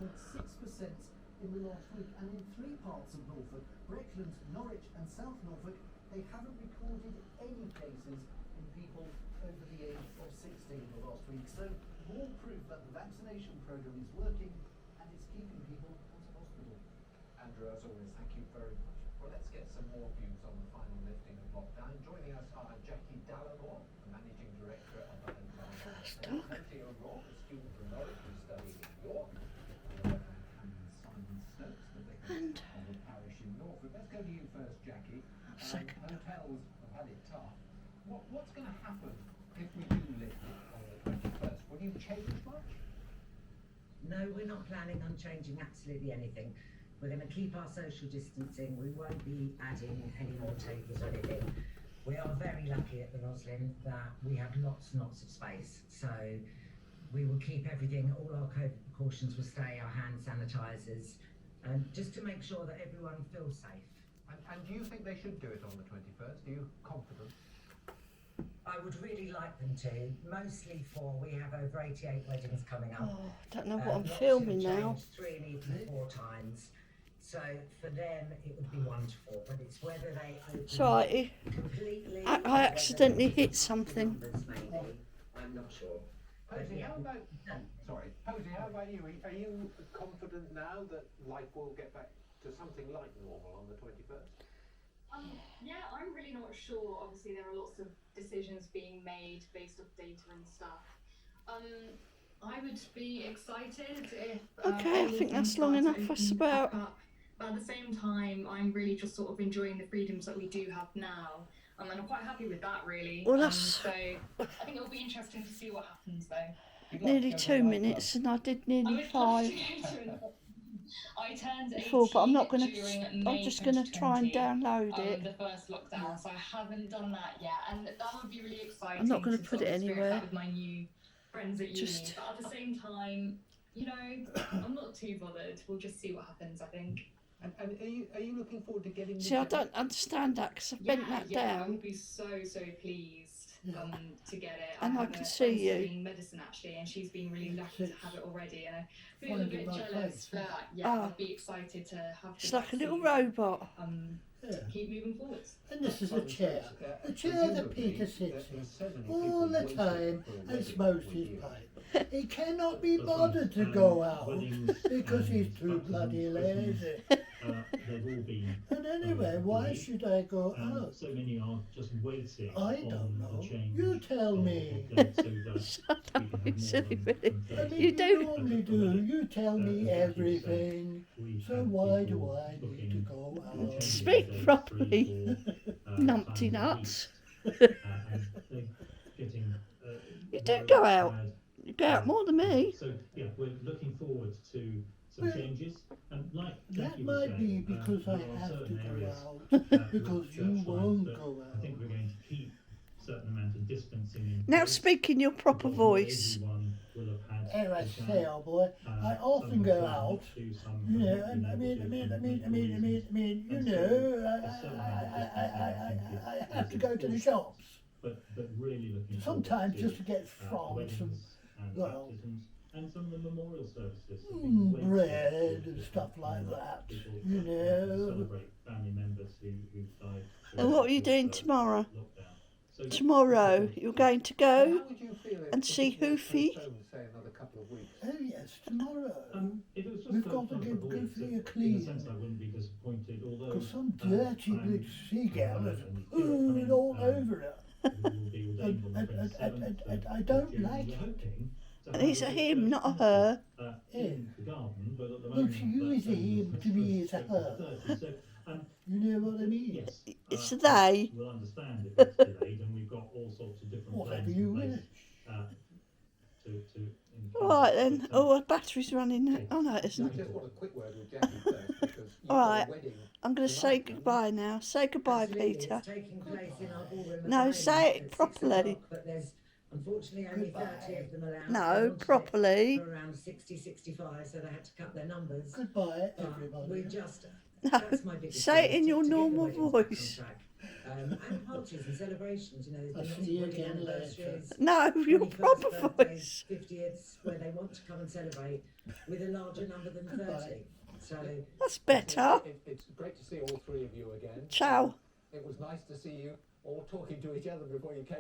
Norfolk 6% in the last week, and in 3 parts of Norfolk, Breckland, Norwich and South Norfolk, they haven't recorded any cases in people over the age of 16 the last week. So more proof that the vaccination programme is working and it's keeping people out of hospital. Andrew, as always, thank you very much. Well, let's get some more views on the final lifting of lockdown. Joining us are Jackie Dallimore, the Managing Director of the Hoof Harted, a student from Norwich who's studying in York, and Simon Stokes, the vicar of the parish in Norfolk. Let's go to you first, Jackie. Hotels have had it tough. What's going to happen if we do lift it on the 21st? Will you change much? No, we're not planning on changing absolutely anything. We're going to keep our social distancing. We won't be adding any more tables or anything. We are very lucky at the Roslyn that we have lots and lots of space. So we will keep everything, all our COVID precautions will stay, our hand sanitisers, just to make sure that everyone feels safe. And do you think they should do it on the 21st? Are you confident? I would really like them to, mostly for we have over 88 weddings coming up. Oh, I don't know what I'm Lots filming who've now. changed 3 and even 4 times. So for them it would be wonderful, but it's whether they open Sorry, completely. I accidentally hit something. Maybe. I'm not sure. Posey, how about you? Are you confident now that life will get back to something like normal on the 21st? Yeah, I'm really not sure. Obviously, there are lots of decisions being made based off data and stuff. I would be excited if. Okay, I think that's long enough. I swear. But at the same time, I'm really just sort of enjoying the freedoms that we do have now. And I'm quite happy with that, really. Well, that's so I think it'll be interesting to see what happens, though. nearly 2 minutes, and I did nearly 5 I turned 18 before, but I'm not going to. during I'm May just going to try and 2020, download it. the first lockdown, so I haven't done that yet, and that would be really exciting. I'm not going to sort put of it experience anywhere. that with my new friends at uni, Just- but at the same time, you know, I'm not too bothered. We'll just see what happens, I think. And are you looking forward to getting? See, I don't understand that because I've bent that I down. would be so pleased to get it. And I have can a see friend you. studying medicine actually, and she's been really lucky to have it already, and I feel a Finding bit my jealous. place. But yeah, Oh. I'd be excited to have. It's the like a little vaccine, robot. keep moving forwards. And this is a chair that Peter sits in all the time and smokes his pipe. He cannot be bothered to go out because he's too bloody lazy. They've all been. And anyway, why should I go out? So many are just waiting. I don't on know. the change You tell of me. updates so that Shut up, we can have you more silly than Billy. I 30 mean, You you don't- normally do. You tell me everything. We So have why do people I need to booking go and out? changing Speak dates properly, 3, 4, numpty times a nuts. week. And they're getting, You do very go out. tired. You go out more than me. So yeah, we're looking forward to some Well, changes, and like That Jackie was might be saying, because I there are have to certain go areas, out because with you church won't lines that go I think we're out. going to keep a certain amount of distancing in Now place, speak in your proper because not voice. everyone will have had As I the say, chance. old boy, I Some often have go planned out. to, some You know, have and not I been mean, able to for medical reasons. you And so know, a certain amount of distancing, I have to go to the shops. But really looking Sometimes forward just to get France weddings and and well, baptisms and some of the memorial services. have been waiting bread for and stuff like and that. people You to know. celebrate family members who've died. And what are you during doing the tomorrow? lockdown. So Tomorrow you're going to So go. how would you feel and if see it was Hoofy? postponed, say, another couple of weeks? Oh yes, tomorrow. if it was just We've for got to fun give for the weeks, Goofy a in a clean. sense I wouldn't be disappointed, although Because some I'm dirty little seagull has and pooed all over it. we will be ordained on the 27th I of don't June. like We're it. hoping to And have it's a little him, not a festival, her. in the garden, but at the Well, moment to you it's a him, to me it's a her. So, You know what I mean? yes, It's a they. we'll understand if it's delayed, and we've got all sorts of different Whatever plans you in place wish. to All right then. Oh, the battery's running. Oh no, it I isn't. just want a quick word with Jackie first because you've All got right. a wedding. I'm going to say goodbye now. Say goodbye, Absolutely, Peter. It's taking place in our ballroom at No, the moment say it at 6 properly. o'clock, but there's unfortunately only 30 of them allowed. No, They wanted it properly. For around 60, 65, so they had to cut their numbers. Goodbye, But we everybody. just, No, that's my biggest say it fear, in is your to get the normal weddings back on voice. track. and parties and celebrations. You know, I'll there's see you been lots of again wedding later. anniversaries, No, your 21st proper birthdays, voice. 50ths, where they want to come and celebrate with a larger number than 30. Goodbye. So That's better. It's great to see all three of you again. Ciao. It was nice to see you all talking to each other before you came